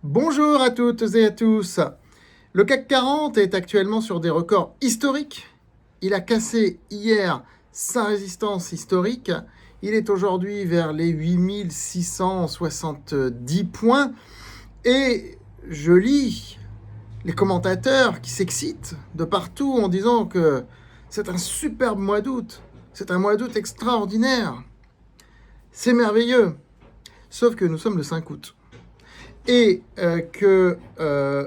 Bonjour à toutes et à tous. Le CAC 40 est actuellement sur des records historiques. Il a cassé hier sa résistance historique. Il est aujourd'hui vers les 8670 points. Et je lis les commentateurs qui s'excitent de partout en disant que c'est un superbe mois d'août. C'est un mois d'août extraordinaire. C'est merveilleux. Sauf que nous sommes le 5 août. Et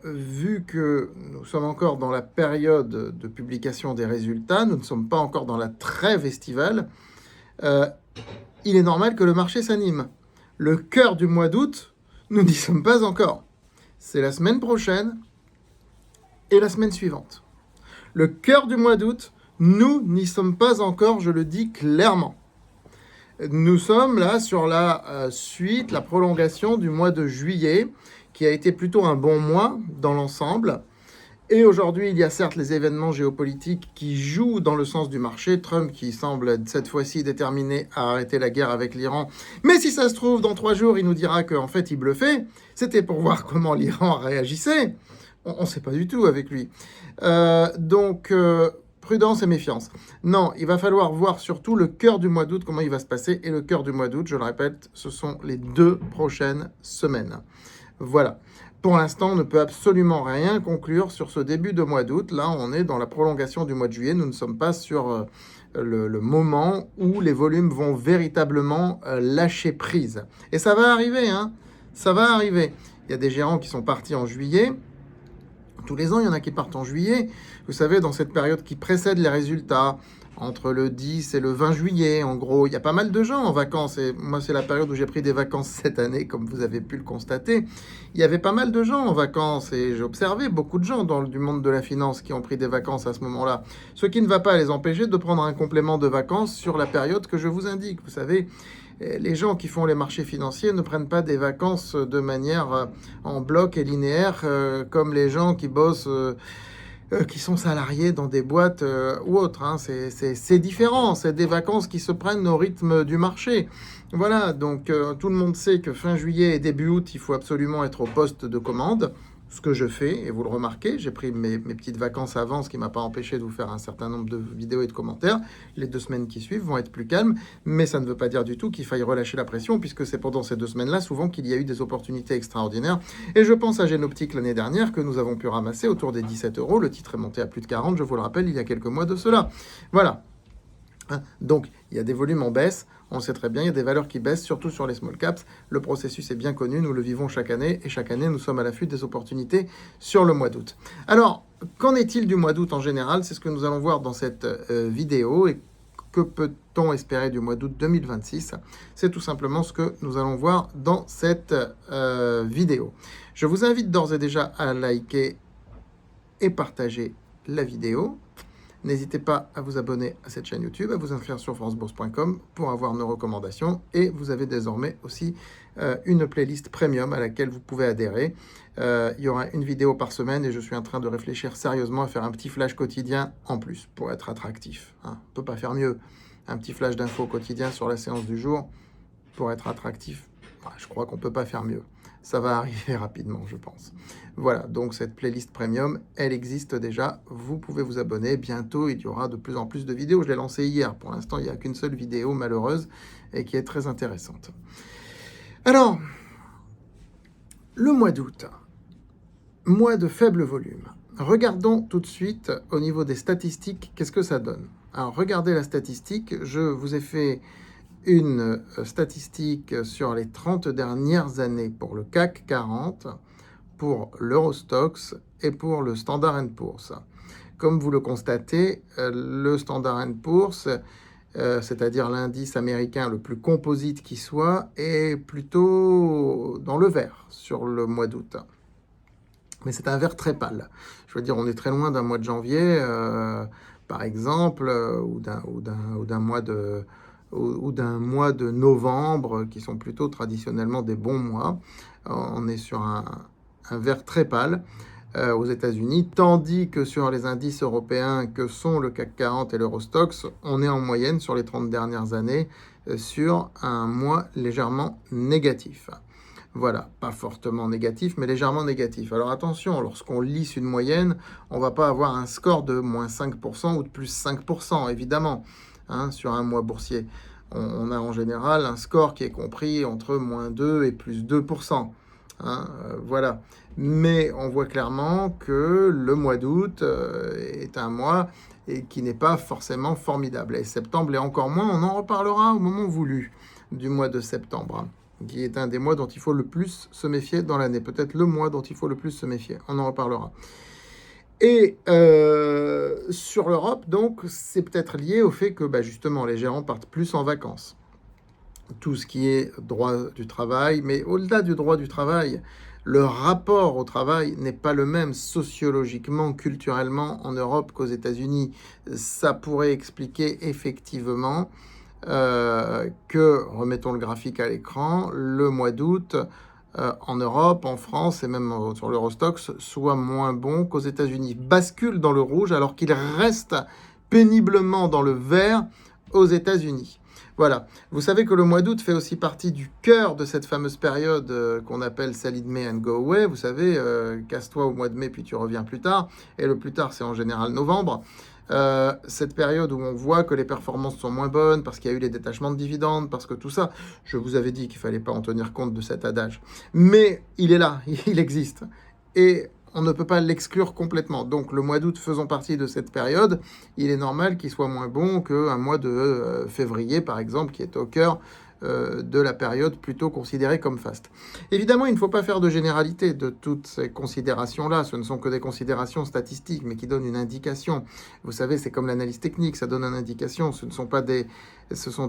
vu que nous sommes encore dans la période de publication des résultats, nous ne sommes pas encore dans la trêve estivale, il est normal que le marché s'anime. Le cœur du mois d'août, nous n'y sommes pas encore. C'est la semaine prochaine et la semaine suivante. Le cœur du mois d'août, nous n'y sommes pas encore, je le dis clairement. Nous sommes là sur la suite, la prolongation du mois de juillet, qui a été plutôt un bon mois dans l'ensemble. Et aujourd'hui, il y a certes les événements géopolitiques qui jouent dans le sens du marché. Trump qui semble cette fois-ci déterminé à arrêter la guerre avec l'Iran. Mais si ça se trouve, dans 3 jours, il nous dira qu'en fait, il bluffait. C'était pour voir comment l'Iran réagissait. On ne sait pas du tout avec lui. Prudence et méfiance. Non, il va falloir voir surtout le cœur du mois d'août, comment il va se passer. Et le cœur du mois d'août, je le répète, ce sont les 2 prochaines semaines. Voilà. Pour l'instant, on ne peut absolument rien conclure sur ce début de mois d'août. Là, on est dans la prolongation du mois de juillet. Nous ne sommes pas sur le moment où les volumes vont véritablement lâcher prise. Et ça va arriver, hein. Ça va arriver. Il y a des gérants qui sont partis en juillet. Tous les ans, il y en a qui partent en juillet. Vous savez, dans cette période qui précède les résultats, entre le 10 et le 20 juillet, en gros, il y a pas mal de gens en vacances. Et moi, c'est la période où j'ai pris des vacances cette année, comme vous avez pu le constater. Il y avait pas mal de gens en vacances et j'ai observé beaucoup de gens du monde de la finance qui ont pris des vacances à ce moment-là. Ce qui ne va pas les empêcher de prendre un complément de vacances sur la période que je vous indique. Vous savez, les gens qui font les marchés financiers ne prennent pas des vacances de manière en bloc et linéaire comme les gens qui bossent, qui sont salariés dans des boîtes ou autres. Hein. C'est différent, c'est des vacances qui se prennent au rythme du marché. Voilà, donc tout le monde sait que fin juillet et début août, il faut absolument être au poste de commande. Ce que je fais, et vous le remarquez, j'ai pris mes petites vacances avant, ce qui ne m'a pas empêché de vous faire un certain nombre de vidéos et de commentaires. Les 2 semaines qui suivent vont être plus calmes, mais ça ne veut pas dire du tout qu'il faille relâcher la pression, puisque c'est pendant ces 2 semaines-là, souvent, qu'il y a eu des opportunités extraordinaires. Et je pense à Génoptique l'année dernière, que nous avons pu ramasser autour des 17 €. Le titre est monté à plus de 40, je vous le rappelle, il y a quelques mois de cela. Voilà. Donc, il y a des volumes en baisse, on sait très bien, il y a des valeurs qui baissent, surtout sur les small caps. Le processus est bien connu, nous le vivons chaque année, et chaque année, nous sommes à l'affût des opportunités sur le mois d'août. Alors, qu'en est-il du mois d'août en général? C'est ce que nous allons voir dans cette vidéo, et que peut-on espérer du mois d'août 2026? C'est tout simplement ce que nous allons voir dans cette vidéo. Je vous invite d'ores et déjà à liker et partager la vidéo. N'hésitez pas à vous abonner à cette chaîne YouTube, à vous inscrire sur francebourse.com pour avoir nos recommandations. Et vous avez désormais aussi une playlist premium à laquelle vous pouvez adhérer. Il y aura une vidéo par semaine et je suis en train de réfléchir sérieusement à faire un petit flash quotidien en plus pour être attractif. Hein. On ne peut pas faire mieux. Un petit flash d'infos quotidien sur la séance du jour pour être attractif. Je crois qu'on ne peut pas faire mieux. Ça va arriver rapidement, je pense. Voilà, donc cette playlist premium, elle existe déjà. Vous pouvez vous abonner. Bientôt, il y aura de plus en plus de vidéos. Je l'ai lancée hier. Pour l'instant, il n'y a qu'une seule vidéo malheureuse et qui est très intéressante. Alors, le mois d'août, mois de faible volume. Regardons tout de suite au niveau des statistiques, qu'est-ce que ça donne. Alors, regardez la statistique. Je vous ai fait une statistique sur les 30 dernières années pour le CAC 40, pour l'Eurostoxx et pour le Standard & Poor's. Comme vous le constatez, le Standard & Poor's, c'est-à-dire l'indice américain le plus composite qui soit, est plutôt dans le vert sur le mois d'août. Mais c'est un vert très pâle. Je veux dire, on est très loin d'un mois de janvier, par exemple, ou d'un mois de novembre, qui sont plutôt traditionnellement des bons mois. On est sur un vert très pâle aux États-Unis, tandis que sur les indices européens que sont le CAC 40 et l'Eurostoxx, on est en moyenne sur les 30 dernières années sur un mois légèrement négatif. Voilà, pas fortement négatif, mais légèrement négatif. Alors attention, lorsqu'on lisse une moyenne, on ne va pas avoir un score de moins 5% ou de plus 5%, évidemment, hein, sur un mois boursier. On a en général un score qui est compris entre moins 2 et plus 2%. Hein, voilà. Mais on voit clairement que le mois d'août est un mois et qui n'est pas forcément formidable. Et septembre, et encore moins, on en reparlera au moment voulu du mois de septembre, qui est un des mois dont il faut le plus se méfier dans l'année. Peut-être le mois dont il faut le plus se méfier. On en reparlera. Et sur l'Europe, donc, c'est peut-être lié au fait que justement, les gérants partent plus en vacances. Tout ce qui est droit du travail, mais au-delà du droit du travail, le rapport au travail n'est pas le même sociologiquement, culturellement en Europe qu'aux États-Unis. Ça pourrait expliquer effectivement que, remettons le graphique à l'écran, le mois d'août en Europe, en France et même sur l'Eurostoxx soit moins bon qu'aux États-Unis. Bascule dans le rouge alors qu'il reste péniblement dans le vert aux États-Unis. Voilà. Vous savez que le mois d'août fait aussi partie du cœur de cette fameuse période qu'on appelle Salid May and Go Away. Vous savez, casse-toi au mois de mai puis tu reviens plus tard. Et le plus tard, c'est en général novembre. Cette période où on voit que les performances sont moins bonnes parce qu'il y a eu les détachements de dividendes, parce que tout ça, je vous avais dit qu'il ne fallait pas en tenir compte de cet adage. Mais il est là, il existe. Et on ne peut pas l'exclure complètement. Donc le mois d'août faisant partie de cette période, il est normal qu'il soit moins bon qu'un mois de février, par exemple, qui est au cœur de la période plutôt considérée comme faste. Évidemment, il ne faut pas faire de généralité de toutes ces considérations-là. Ce ne sont que des considérations statistiques, mais qui donnent une indication. Vous savez, c'est comme l'analyse technique, ça donne une indication. Ce sont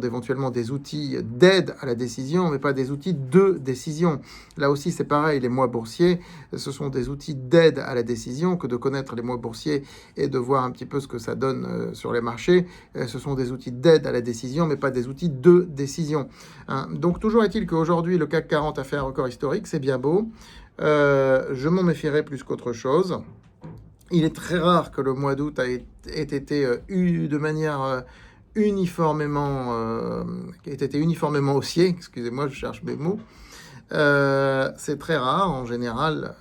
éventuellement des outils d'aide à la décision, mais pas des outils de décision. Là aussi, c'est pareil, les mois boursiers, ce sont des outils d'aide à la décision, que de connaître les mois boursiers et de voir un petit peu ce que ça donne sur les marchés. Ce sont des outils d'aide à la décision, mais pas des outils de décision. Hein. Donc, toujours est-il qu'aujourd'hui, le CAC 40 a fait un record historique, c'est bien beau. Je m'en méfierais plus qu'autre chose. Il est très rare que le mois d'août ait été eu de manière uniformément haussier. Excusez-moi, je cherche mes mots. C'est très rare. En général,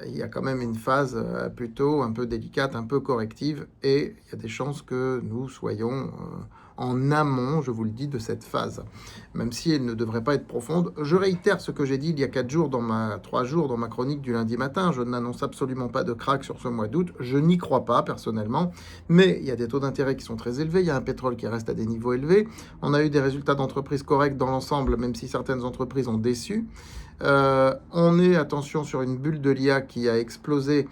il y a quand même une phase plutôt un peu délicate, un peu corrective, et il y a des chances que nous soyons en amont, je vous le dis, de cette phase, même si elle ne devrait pas être profonde. Je réitère ce que j'ai dit il y a 3 jours dans ma chronique du lundi matin. Je n'annonce absolument pas de crack sur ce mois d'août. Je n'y crois pas personnellement, mais il y a des taux d'intérêt qui sont très élevés. Il y a un pétrole qui reste à des niveaux élevés. On a eu des résultats d'entreprises corrects dans l'ensemble, même si certaines entreprises ont déçu. On est, attention, sur une bulle de l'IA qui a explosé,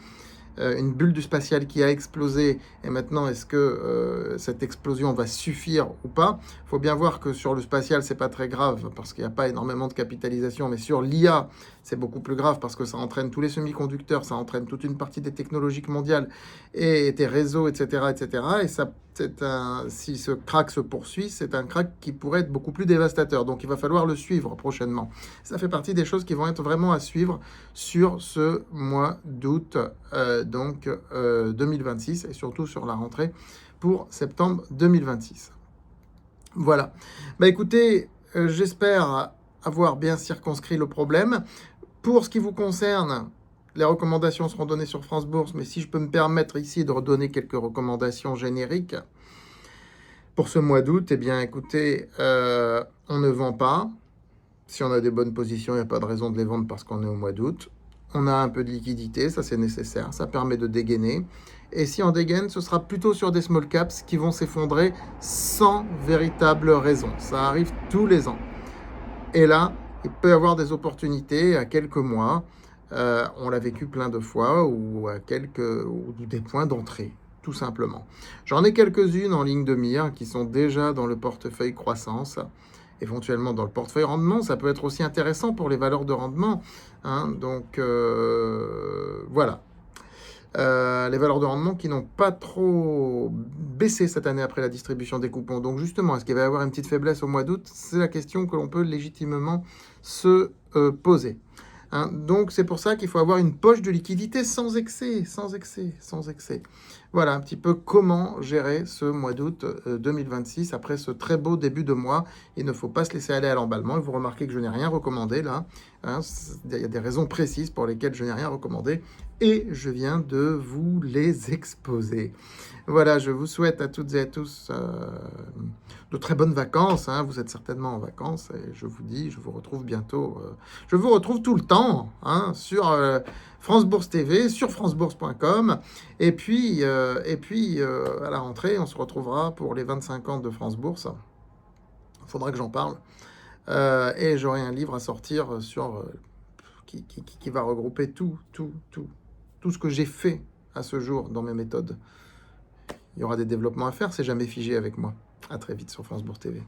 une bulle du spatial qui a explosé, et maintenant, est-ce que cette explosion va suffire ou pas? Il faut bien voir que sur le spatial, c'est pas très grave, parce qu'il n'y a pas énormément de capitalisation, mais sur l'IA, c'est beaucoup plus grave, parce que ça entraîne tous les semi-conducteurs, ça entraîne toute une partie des technologies mondiales, et des réseaux, etc., etc., et ça, si ce crack se poursuit, c'est un crack qui pourrait être beaucoup plus dévastateur, donc il va falloir le suivre prochainement. Ça fait partie des choses qui vont être vraiment à suivre sur ce mois d'août 2026 et surtout sur la rentrée pour septembre 2026. Voilà. Écoutez, j'espère avoir bien circonscrit le problème. Pour ce qui vous concerne, les recommandations seront données sur France Bourse, mais si je peux me permettre ici de redonner quelques recommandations génériques pour ce mois d'août, eh bien écoutez, on ne vend pas. Si on a des bonnes positions, il n'y a pas de raison de les vendre parce qu'on est au mois d'août. On a un peu de liquidité, ça c'est nécessaire, ça permet de dégainer. Et si on dégaine, ce sera plutôt sur des small caps qui vont s'effondrer sans véritable raison. Ça arrive tous les ans. Et là, il peut y avoir des opportunités à quelques mois. On l'a vécu plein de fois, ou des points d'entrée, tout simplement. J'en ai quelques-unes en ligne de mire qui sont déjà dans le portefeuille croissance, éventuellement dans le portefeuille rendement. Ça peut être aussi intéressant pour les valeurs de rendement. Hein, donc, voilà. Les valeurs de rendement qui n'ont pas trop baissé cette année après la distribution des coupons. Donc justement, est-ce qu'il va y avoir une petite faiblesse au mois d'août? C'est la question que l'on peut légitimement se poser. Hein, donc c'est pour ça qu'il faut avoir une poche de liquidité sans excès. Voilà un petit peu comment gérer ce mois d'août 2026 après ce très beau début de mois. Il ne faut pas se laisser aller à l'emballement. Et vous remarquez que je n'ai rien recommandé là. Hein, il y a des raisons précises pour lesquelles je n'ai rien recommandé et je viens de vous les exposer. Voilà, je vous souhaite à toutes et à tous de très bonnes vacances. Hein. Vous êtes certainement en vacances et je vous dis, je vous retrouve bientôt. Je vous retrouve tout le temps hein, sur France Bourse TV, sur francebourse.com. Et puis, à la rentrée, on se retrouvera pour les 25 ans de France Bourse. Il faudra que j'en parle. Et j'aurai un livre à sortir sur, qui va regrouper tout ce que j'ai fait à ce jour dans mes méthodes. Il y aura des développements à faire, c'est jamais figé avec moi. À très vite sur France Bourse TV.